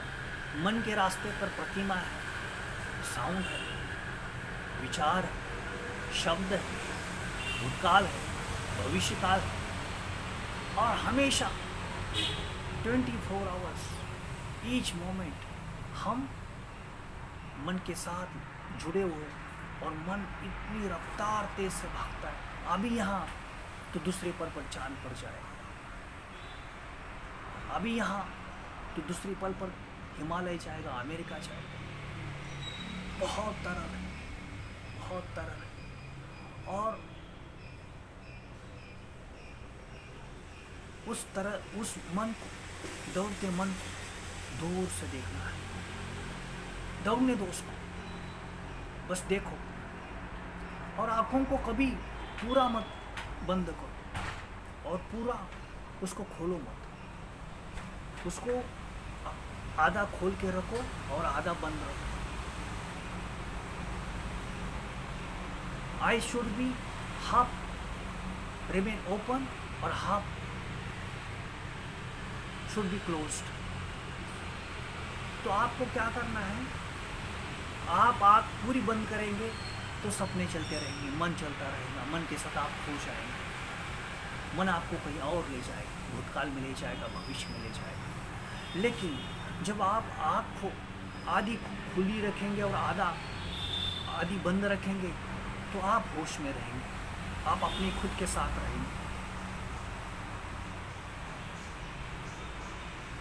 मन के रास्ते पर प्रतिमा है, साउंड है, विचार है, शब्द है, भूतकाल है, भविष्यकाल है, और हमेशा 24 आवर्स, ईच मोमेंट हम मन के साथ जुड़े हुए, और मन इतनी रफ्तार तेज से भागता है, अभी यहाँ तो दूसरे पर चांद पड़ जाए, अभी यहाँ तो दूसरी पल पर हिमालय जाएगा, अमेरिका जाएगा। बहुत तरल है, बहुत तरल है, और उस मन को, दौड़ते मन को दूर से देखना है। दौड़ने दो उसको, बस देखो, और आँखों को कभी पूरा मत बंद करो, और पूरा उसको खोलो मत, उसको आधा खोल के रखो और आधा बंद रखो। I should be half remain open और हाफ शुड बी क्लोज्ड। तो आपको क्या करना है, आप आँख पूरी बंद करेंगे तो सपने चलते रहेंगे, मन चलता रहेगा, मन के साथ आप खो जाएंगे, मन आपको कहीं और ले जाएगा, भूतकाल में ले जाएगा, भविष्य में ले जाएगा। लेकिन जब आप आँख को आधी खुली रखेंगे और आधी बंद रखेंगे, तो आप होश में रहेंगे, आप अपने खुद के साथ रहेंगे,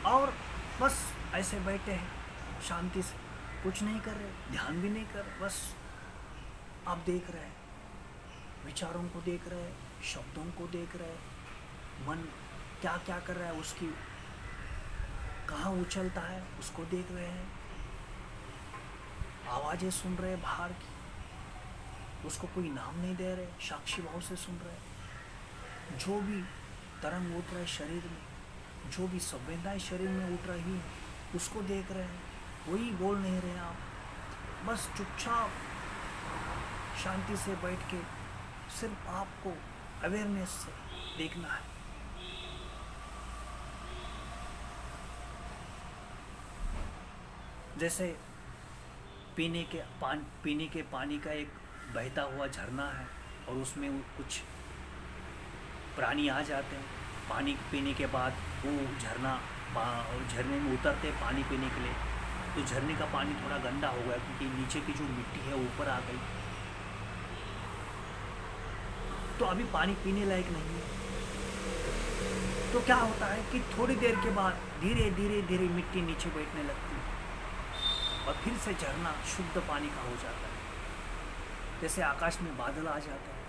और बस ऐसे बैठे हैं शांति से, कुछ नहीं कर रहे, ध्यान भी नहीं कर रहे, बस आप देख रहे हैं, विचारों को देख रहे हैं, शब्दों को देख रहे हैं, मन क्या क्या कर रहा है, उसकी कहाँ उछलता है उसको देख रहे हैं, आवाज़ें सुन रहे हैं बाहर की, उसको कोई नाम नहीं दे रहे, साक्षी भाव से सुन रहे हैं। जो भी तरंग उठ रहा है शरीर में, जो भी संवेदनाएं शरीर में उठ रही है, उसको देख रहे हैं, वही बोल नहीं रहे आप, बस चुपचाप शांति से बैठ के सिर्फ आपको अवेयरनेस से देखना है। जैसे पीने के पानी का एक बहता हुआ झरना है और उसमें कुछ प्राणी आ जाते हैं, पानी पीने के बाद वो झरने में उतरते पानी पीने के लिए, तो झरने का पानी थोड़ा गंदा हो गया क्योंकि नीचे की जो मिट्टी है ऊपर आ गई, तो अभी पानी पीने लायक नहीं है। तो क्या होता है कि थोड़ी देर के बाद धीरे धीरे धीरे मिट्टी नीचे बैठने लगती है और फिर से झरना शुद्ध पानी का हो जाता है। जैसे आकाश में बादल आ जाते हैं,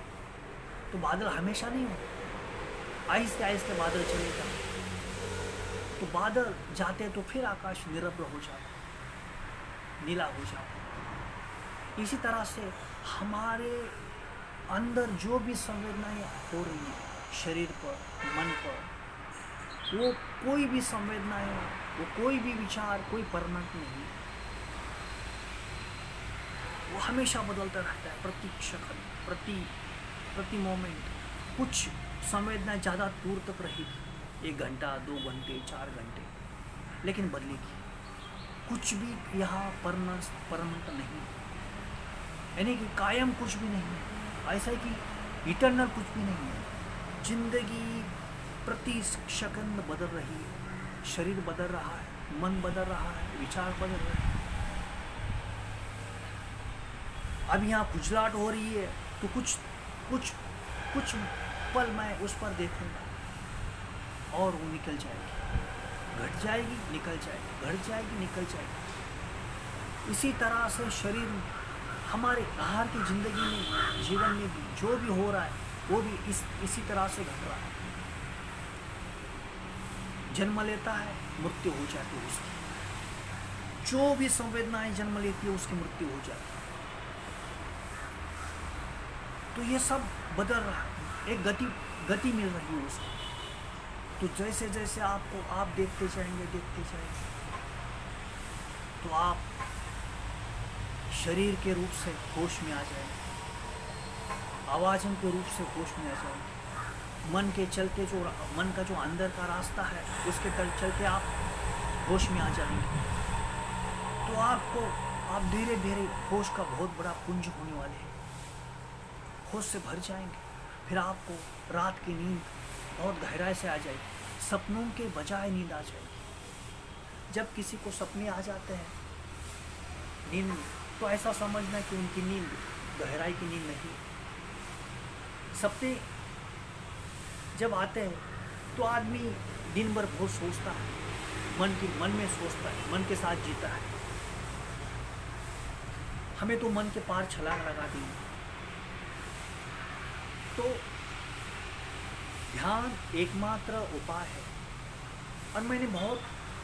तो बादल हमेशा नहीं होते, आहिस्ते आहिस्ते बादल चलेगा, तो बादल जाते तो फिर आकाश निरभ्र हो जाता, नीला हो जाता। इसी तरह से हमारे अंदर जो भी संवेदनाएं हो रही है शरीर पर, मन पर, वो कोई भी संवेदनाएं, वो कोई भी विचार कोई परमानेंट नहीं है, वो हमेशा बदलता रहता है, प्रति क्षण प्रति मोमेंट। कुछ संवेदनाएं ज़्यादा दूर तक रहेगी, 1 घंटा 2 घंटे 4 घंटे, लेकिन बदलेगी। कुछ भी यहाँ परमानेंट नहीं, यानी कि कायम कुछ भी नहीं है, ऐसा है कि इटर्नल कुछ भी नहीं है। जिंदगी प्रति सेकंड बदल रही है, शरीर बदल रहा है, मन बदल रहा है, विचार बदल रहे हैं। अब यहाँ खुजलाहट हो रही है तो कुछ पल मैं उस पर देखूंगा और वो निकल जाएगी, घट जाएगी निकल जाएगी, घट जाएगी निकल जाएगी। इसी तरह से शरीर हमारे बाहर की जिंदगी में, जीवन में भी जो भी हो रहा है वो भी इसी तरह से घट रहा है। जन्म लेता है, मृत्यु हो जाती है उसकी, जो भी संवेदनाएं जन्म लेती है उसकी मृत्यु हो जाती है। तो ये सब बदल रहा है, एक गति मिल रही है उसको। तो जैसे जैसे आप देखते जाएंगे तो आप शरीर के रूप से होश में आ जाएंगे, आवाज़ों के रूप से होश में आ जाएंगे, मन का जो अंदर का रास्ता है उसके चलते आप होश में आ जाएंगे। तो आप धीरे धीरे होश का बहुत बड़ा पुंज होने वाले हैं, होश से भर जाएंगे। फिर आपको रात की नींद बहुत गहराई से आ जाएगी, सपनों के बजाय नींद आ जाएगी। जब किसी को सपने आ जाते हैं नींद में, तो ऐसा समझना कि उनकी नींद गहराई की नींद नहीं। सपने जब आते हैं तो आदमी दिन भर बहुत सोचता है, मन में सोचता है, मन के साथ जीता है। हमें तो मन के पार छलांग लगा दी। तो ध्यान एकमात्र उपाय है। और मैंने बहुत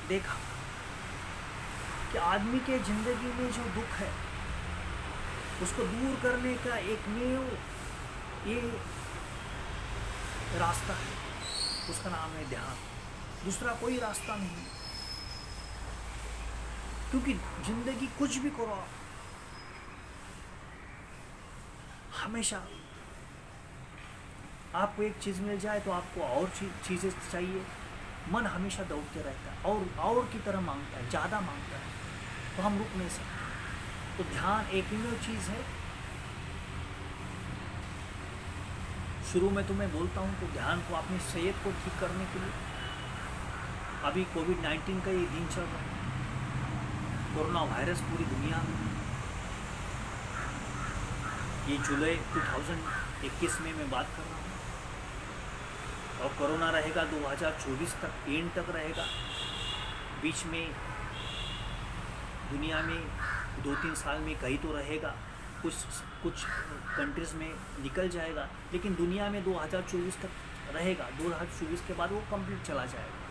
देखा कि आदमी के जिंदगी में जो दुख है उसको दूर करने का एकमेव ये रास्ता है, उसका नाम है ध्यान। दूसरा कोई रास्ता नहीं, क्योंकि जिंदगी कुछ भी करो आप, हमेशा आपको एक चीज़ मिल जाए तो आपको और चीज़ें चाहिए। मन हमेशा दौड़ते रहता है और की तरह मांगता है, ज़्यादा मांगता है, तो हम रुक नहीं सकते। तो ध्यान एकमेव चीज़ है। शुरू में तो मैं बोलता हूँ तो ध्यान को अपनी सेहत को ठीक करने के लिए, अभी कोविड-19 का ये दिन चल रहा है, कोरोना वायरस पूरी दुनिया में, ये जुलाई 2021 में मैं बात कर रहा हूँ, और कोरोना रहेगा 2024 तक, एंड तक रहेगा। बीच में दुनिया में 2-3 साल में कहीं तो रहेगा, कुछ कुछ कंट्रीज़ में निकल जाएगा, लेकिन दुनिया में 2024 तक रहेगा। 2024 के बाद वो कंप्लीट चला जाएगा।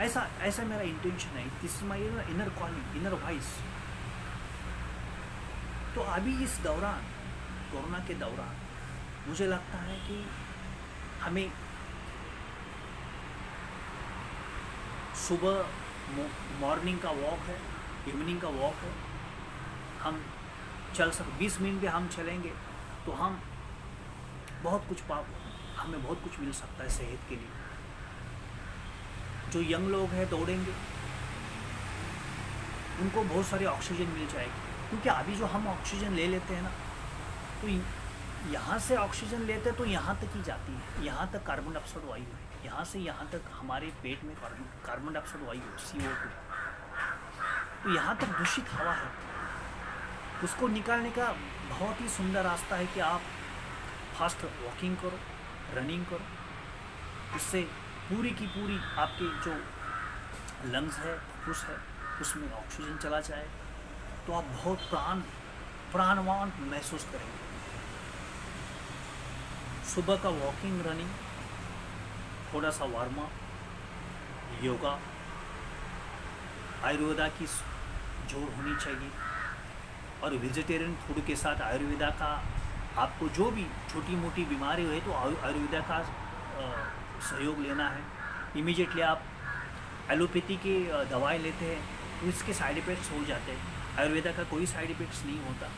ऐसा ऐसा मेरा इंटेंशन है। This is my inner calling, inner voice. तो अभी इस दौरान, कोरोना के दौरान, मुझे लगता है कि हमें सुबह मॉर्निंग का वॉक है, इवनिंग का वॉक है, हम चल 20 मिनट भी हम चलेंगे तो हम बहुत कुछ हमें बहुत कुछ मिल सकता है सेहत के लिए। जो यंग लोग हैं दौड़ेंगे, उनको बहुत सारी ऑक्सीजन मिल जाएगी, क्योंकि अभी जो हम ऑक्सीजन ले लेते हैं ना, तो यहाँ से ऑक्सीजन लेते तो यहाँ तक ही जाती है, यहाँ तक कार्बन डाइऑक्साइड वायु है, यहाँ से यहाँ तक हमारे पेट में कार्बन डाइऑक्साइड वायु है, CO2। तो यहाँ तक दूषित हवा है। उसको निकालने का बहुत ही सुंदर रास्ता है कि आप फास्ट वॉकिंग करो, रनिंग करो। उससे पूरी की पूरी आपके जो लंग्स है, फुफ्फुस है, उसमें ऑक्सीजन चला जाए, तो आप बहुत प्राणवान महसूस करेंगे। सुबह का वॉकिंग, रनिंग, थोड़ा सा वार्म अप, योगा, आयुर्वेदा की जोड़ होनी चाहिए, और वेजिटेरियन फूड के साथ आयुर्वेदा का, आपको जो भी छोटी मोटी बीमारी हो तो आयुर्वेदा का सहयोग लेना है। इमीडिएटली आप एलोपैथी की दवाएं लेते हैं तो इसके साइड इफ़ेक्ट्स हो जाते हैं। आयुर्वेदा का कोई साइड इफ़ेक्ट्स नहीं होता।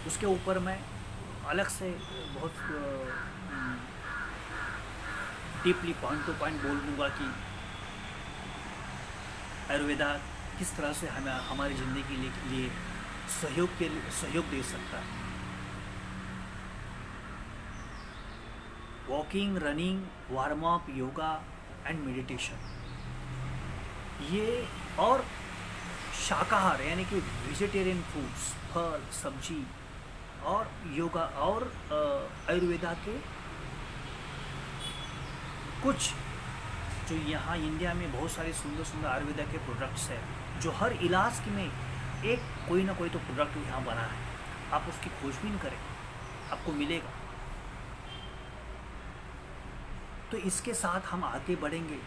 उसके ऊपर मैं अलग से बहुत डीपली पॉइंट टू पॉइंट बोल दूँगा कि आयुर्वेदा किस तरह से हमें हमारी ज़िंदगी के लिए सहयोग दे सकता है। Walking, running, warm up, yoga and meditation, ये और शाकाहार यानी कि वेजिटेरियन फूड्स, फल, सब्जी, और योगा और आयुर्वेदा के कुछ जो यहाँ इंडिया में बहुत सारे सुंदर सुंदर आयुर्वेदा के प्रोडक्ट्स हैं, जो हर इलाज में एक कोई ना कोई तो प्रोडक्ट यहाँ बना है। आप उसकी खोजबीन करें, आपको मिलेगा। तो इसके साथ हम आगे बढ़ेंगे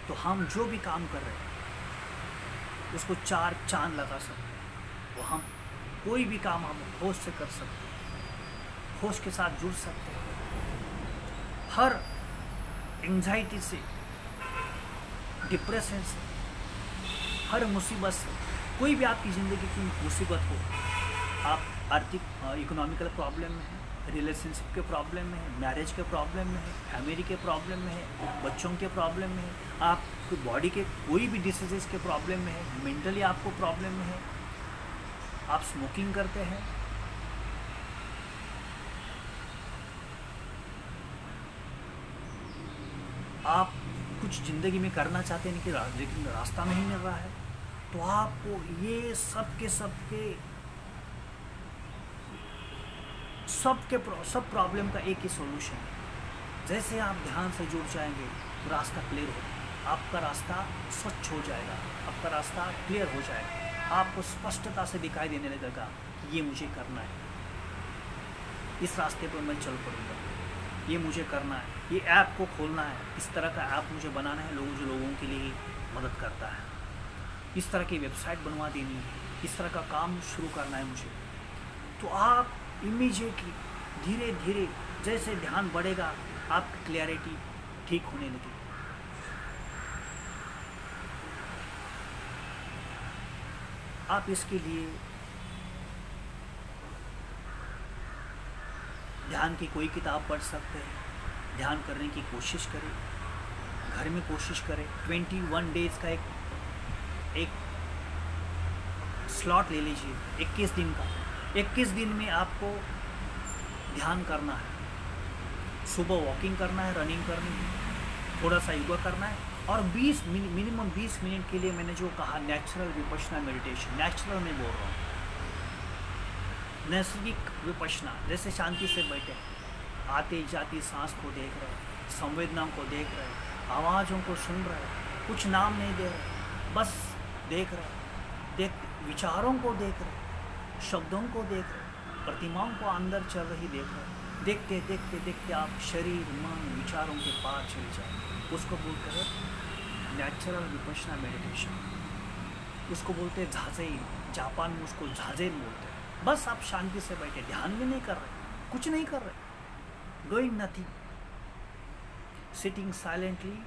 तो हम जो भी काम कर रहे हैं उसको 4 चांद लगा सकते हैं। वो हम कोई भी काम हम होश से कर सकते हैं, होश के साथ जुड़ सकते हैं। हर एंजाइटी से, डिप्रेशन से, हर मुसीबत से, कोई भी आपकी ज़िंदगी की मुसीबत हो, आप आर्थिक इकोनॉमिकल प्रॉब्लम में है, रिलेशनशिप के प्रॉब्लम में है, मैरिज के प्रॉब्लम में है, फैमिली के प्रॉब्लम में है, बच्चों के प्रॉब्लम में है, आपको बॉडी के कोई भी डिसीजेस के प्रॉब्लम में है, मेंटली आपको प्रॉब्लम में है, आप स्मोकिंग करते हैं, आप कुछ ज़िंदगी में करना चाहते हैं लेकिन रास्ता नहीं मिल रहा है, तो आपको ये सब प्रॉब्लम का एक ही सॉल्यूशन है। जैसे आप ध्यान से जुड़ जाएंगे तो रास्ता क्लियर होगा, आपका रास्ता स्वच्छ हो जाएगा, आपका रास्ता क्लियर हो जाएगा, आपको स्पष्टता से दिखाई देने लगेगा कि ये मुझे करना है, इस रास्ते पर मैं चल पड़ूँगा, ये मुझे करना है, ये ऐप को खोलना है, इस तरह का ऐप मुझे बनाना है जो लोगों के लिए मदद करता है, इस तरह की वेबसाइट बनवा देनी है, इस तरह का काम शुरू करना है मुझे। तो आप इमीडिएटली धीरे धीरे जैसे ध्यान बढ़ेगा, आपकी क्लैरिटी ठीक होने लगेगी। आप इसके लिए ध्यान की कोई किताब पढ़ सकते हैं, ध्यान करने की कोशिश करें, घर में कोशिश करें। 21 डेज़ का एक स्लॉट ले लीजिए, 21 दिन का। 21 दिन में आपको ध्यान करना है, सुबह वॉकिंग करना है, रनिंग करनी है, थोड़ा सा योगा करना है, और मिनिमम 20 मिनट के लिए मैंने जो कहा नेचुरल विपश्यना मेडिटेशन, नेचुरल में बोल रहा हूँ, नैसर्गिक विपश्यना, जैसे शांति से बैठे, आते जाती सांस को देख रहे, संवेदनाओं को देख रहे, आवाज़ों को सुन रहे, कुछ नाम नहीं दे रहे, बस देख रहे, देख विचारों को देख रहे, शब्दों को देख रहे, प्रतिमाओं को अंदर चल रही देख रहे। देखते देखते देखते आप शरीर मन विचारों के पार चले जाएंगे। उसको बोलते हैं नेचुरल विपश्यना मेडिटेशन। उसको बोलते हैं झाजेन, जापान में उसको झाजेन बोलते हैं। बस आप शांति से बैठे, ध्यान भी नहीं कर रहे, कुछ नहीं कर रहे, doing nothing, sitting silently,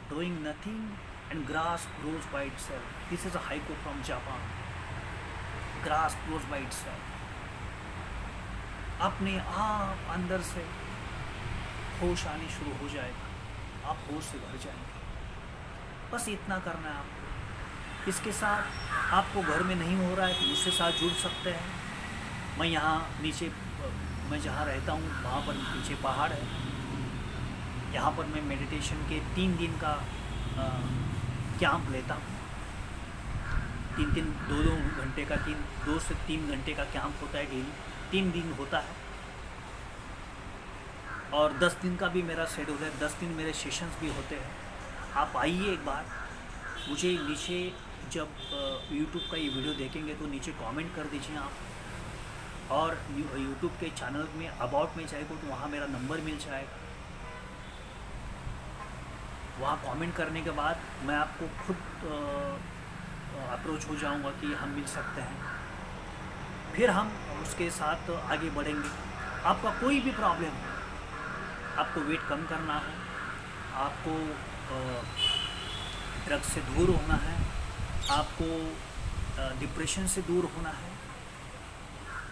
doing nothing, and grass grows by itself. This is a haiku from Japan. Grass grows by itself. अपने आप अंदर से होश आनी शुरू हो जाएगा, आप होश से भर जाएंगे। बस इतना करना है आपको। इसके साथ आपको घर में नहीं हो रहा है तो मुझसे साथ जुड़ सकते हैं। मैं यहाँ नीचे, मैं जहाँ रहता हूँ वहाँ पर पीछे पहाड़ है। यहाँ पर मैं मेडिटेशन के 3 दिन का कैंप लेता हूँ। 2 घंटे का 2 से 3 घंटे का कैंप होता है डेली, 3 दिन होता है। और 10 दिन का भी मेरा शेड्यूल है, 10 दिन मेरे सेशंस भी होते हैं। आप आइए एक बार। मुझे नीचे जब यूट्यूब का ये वीडियो देखेंगे तो नीचे कमेंट कर दीजिए आप। और यूट्यूब के चैनल में अबाउट में जाएगा तो वहाँ मेरा नंबर मिल जाएगा। वहाँ कमेंट करने के बाद मैं आपको खुद अप्रोच हो जाऊँगा कि हम मिल सकते हैं। फिर हम उसके साथ आगे बढ़ेंगे। आपका कोई भी प्रॉब्लम हो, आपको वेट कम करना है, आपको ड्रग्स से दूर होना है, आपको डिप्रेशन से दूर होना है,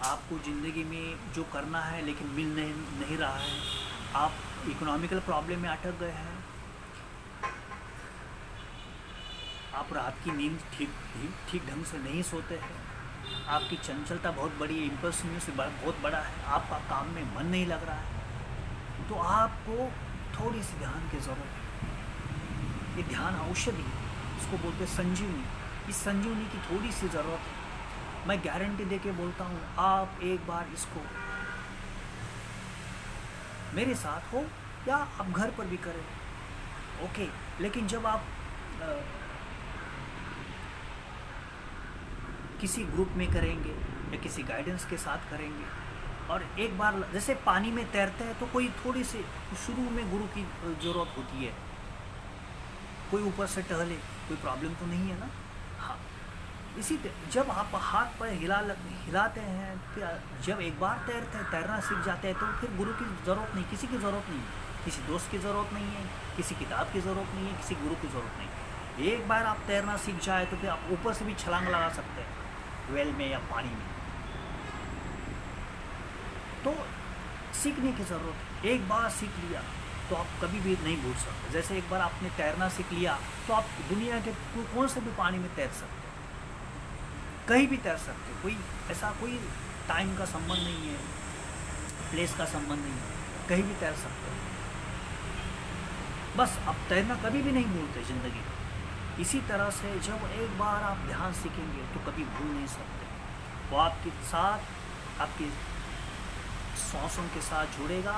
आपको ज़िंदगी में जो करना है लेकिन मिल नहीं रहा है, आप इकोनॉमिकल प्रॉब्लम में अटक गए हैं, आप रात की नींद ठीक ढंग से नहीं सोते हैं, आपकी चंचलता बहुत बड़ी है, इम्पल्सिवनेस बहुत बड़ा है, आपका काम में मन नहीं लग रहा है, तो आपको थोड़ी सी ध्यान की ज़रूरत है। ये ध्यान औषधि, इसको बोलते हैं संजीवनी। इस संजीवनी की थोड़ी सी ज़रूरत है। मैं गारंटी दे के बोलता हूँ, आप एक बार इसको मेरे साथ हो या आप घर पर भी करें, ओके। लेकिन जब आप किसी ग्रुप में करेंगे या किसी गाइडेंस के साथ करेंगे, और एक बार जैसे पानी में तैरते हैं तो कोई थोड़ी सी शुरू में गुरु की ज़रूरत होती है, कोई ऊपर से टहले, कोई प्रॉब्लम तो नहीं है ना। हाँ, इसी जब आप हाथ पर हिलाते हैं, जब एक बार तैरना सीख जाते हैं तो फिर गुरु की ज़रूरत नहीं, किसी की ज़रूरत नहीं, किसी दोस्त की ज़रूरत नहीं है, किसी किताब की ज़रूरत नहीं है, किसी गुरु की ज़रूरत नहीं। एक बार आप तैरना सीख जाए तो फिर आप ऊपर से भी छलांग लगा सकते हैं, वेल में या पानी में। तो सीखने की ज़रूरत है। एक बार सीख लिया तो आप कभी भी नहीं भूल सकते। जैसे एक बार आपने तैरना सीख लिया तो आप दुनिया के कौन से भी पानी में तैर सकते हैं, कहीं भी तैर सकते हैं। कोई ऐसा कोई टाइम का संबंध नहीं है, प्लेस का संबंध नहीं है, कहीं भी तैर सकते हैं। बस आप तैरना कभी भी नहीं भूलते ज़िंदगी में। इसी तरह से जब एक बार आप ध्यान सीखेंगे तो कभी भूल नहीं सकते। वो आपके साथ, आपकी सांसों के साथ जुड़ेगा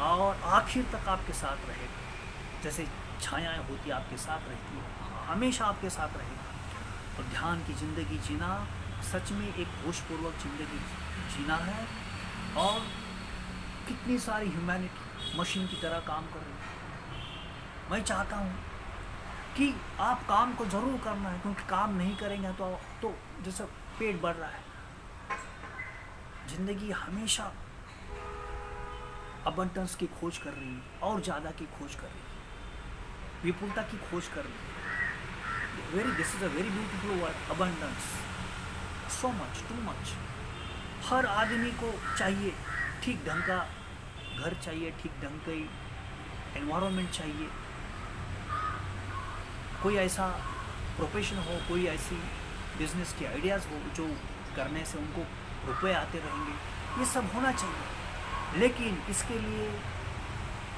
और आखिर तक आपके साथ रहेगा। जैसे छायाएं होती आपके साथ रहती है, हमेशा आपके साथ रहेगा। और ध्यान की ज़िंदगी जीना सच में एक होशपूर्वक ज़िंदगी जीना है। और कितनी सारी ह्यूमैनिटी मशीन की तरह काम कर रही है। मैं चाहता हूँ कि आप काम को ज़रूर करना है, क्योंकि काम नहीं करेंगे तो जैसे पेट बढ़ रहा है, ज़िंदगी हमेशा अबंडेंस की खोज कर रही है और ज़्यादा की खोज कर रही है, विपुलता की खोज कर रही है। This is a very beautiful word, abundance. So much, too much. हर आदमी को चाहिए ठीक ढंग का घर चाहिए, ठीक ढंग की एनवायरनमेंट चाहिए, कोई ऐसा प्रोफेशन हो, कोई ऐसी बिजनेस की आइडियाज़ हो जो करने से उनको रुपए आते रहेंगे, ये सब होना चाहिए। लेकिन इसके लिए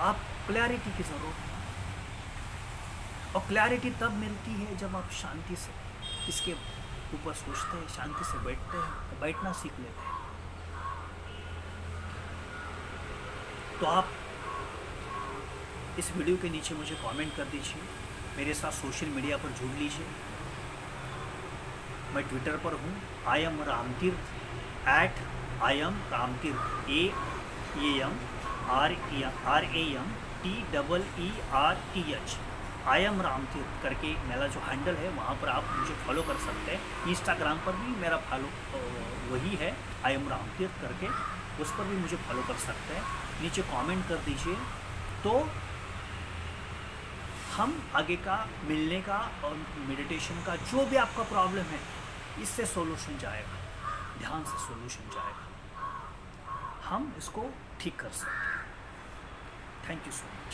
आप क्लैरिटी की ज़रूरत है, और क्लैरिटी तब मिलती है जब आप शांति से इसके ऊपर सोचते हैं, शांति से बैठते हैं, बैठना सीख लेते हैं। तो आप इस वीडियो के नीचे मुझे कमेंट कर दीजिए मेरे साथ सोशल मीडिया पर जुड़ लीजिए। मैं ट्विटर पर हूँ, I am Ramtirth, @IAM Ramtirth, AAMRAMTEERTH, I am Ramtirth करके मेरा जो हैंडल है, वहाँ पर आप मुझे फॉलो कर सकते हैं। इंस्टाग्राम पर भी मेरा फॉलो वही है, आई एम रामतीर्थ करके, उस पर भी मुझे फॉलो कर सकते हैं। नीचे कमेंट कर दीजिए, तो हम आगे का मिलने का और मेडिटेशन का जो भी आपका प्रॉब्लम है, इससे सॉल्यूशन जाएगा, ध्यान से सॉल्यूशन जाएगा, हम इसको ठीक कर सकते हैं। Thank you so much.